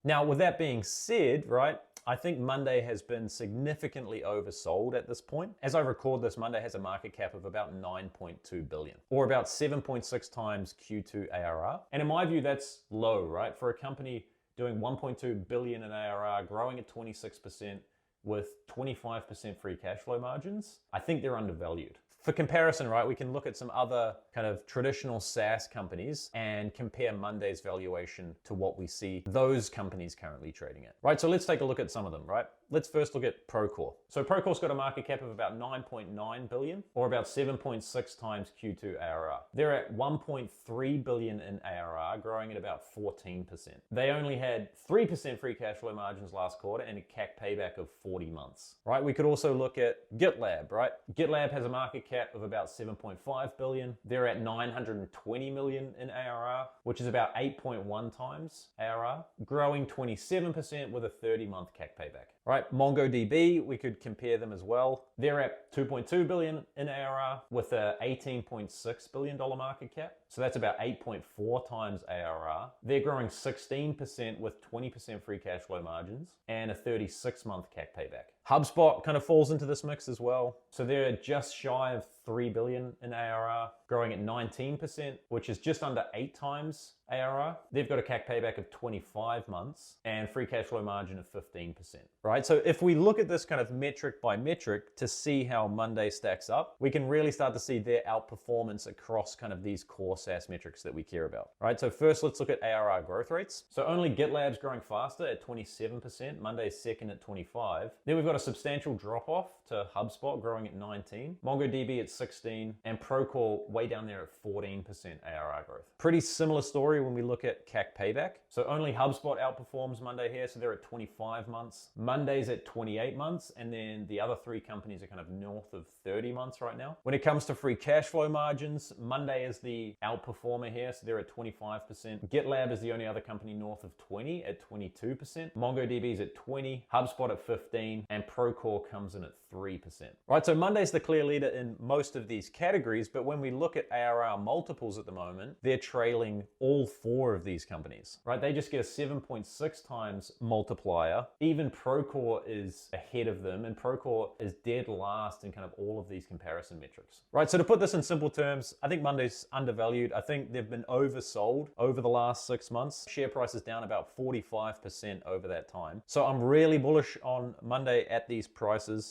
Now, with that being said, right, I think Monday has been significantly oversold at this point. As I record this, Monday has a market cap of about 9.2 billion, or about 7.6 times Q2 ARR. And in my view, that's low, right? For a company doing 1.2 billion in ARR, growing at 26%, with 25% free cash flow margins, I think they're undervalued. For comparison, right, we can look at some other kind of traditional SaaS companies and compare Monday's valuation to what we see those companies currently trading at, right? So let's take a look at some of them, right? Let's first look at Procore. So Procore's got a market cap of about 9.9 billion, or about 7.6 times Q2 ARR. They're at 1.3 billion in ARR, growing at about 14%. They only had 3% free cash flow margins last quarter and a CAC payback of 40 months, right? We could also look at GitLab, right? GitLab has a market cap of about 7.5 billion. They're at 920 million in ARR, which is about 8.1 times ARR, growing 27% with a 30-month CAC payback, right? MongoDB, we could compare them as well. They're at 2.2 billion in ARR with a $18.6 billion market cap. So that's about 8.4 times ARR. They're growing 16% with 20% free cash flow margins and a 36-month CAC payback. HubSpot kind of falls into this mix as well. So they're just shy of 3 billion in ARR, growing at 19%, which is just under 8 times ARR. They've got a CAC payback of 25 months and free cash flow margin of 15%, right? So if we look at this kind of metric by metric to see how Monday stacks up, we can really start to see their outperformance across kind of these core SaaS metrics that we care about, right? So first, let's look at ARR growth rates. So only GitLab's growing faster at 27%. Monday's second at 25. Then we've got a substantial drop off to HubSpot growing at 19, MongoDB at 16, and Procore way down there at 14% ARR growth. Pretty similar story when we look at CAC payback. So only HubSpot outperforms Monday here, so they're at 25 months. Monday's at 28 months, and then the other three companies are kind of north of 30 months right now. When it comes to free cash flow margins, Monday is the outperformer here, so they're at 25%. GitLab is the only other company north of 20 at 22%. MongoDB's at 20, HubSpot at 15, and Procore comes in at 3%. Right, so Monday's the clear leader in most of these categories, but when we look at ARR multiples at the moment, they're trailing all four of these companies, right? They just get a 7.6 times multiplier. Even Procore is ahead of them, and Procore is dead last in kind of all of these comparison metrics. Right, so to put this in simple terms, I think Monday's undervalued. I think they've been oversold over the last 6 months. Share price is down about 45% over that time. So I'm really bullish on Monday at these prices.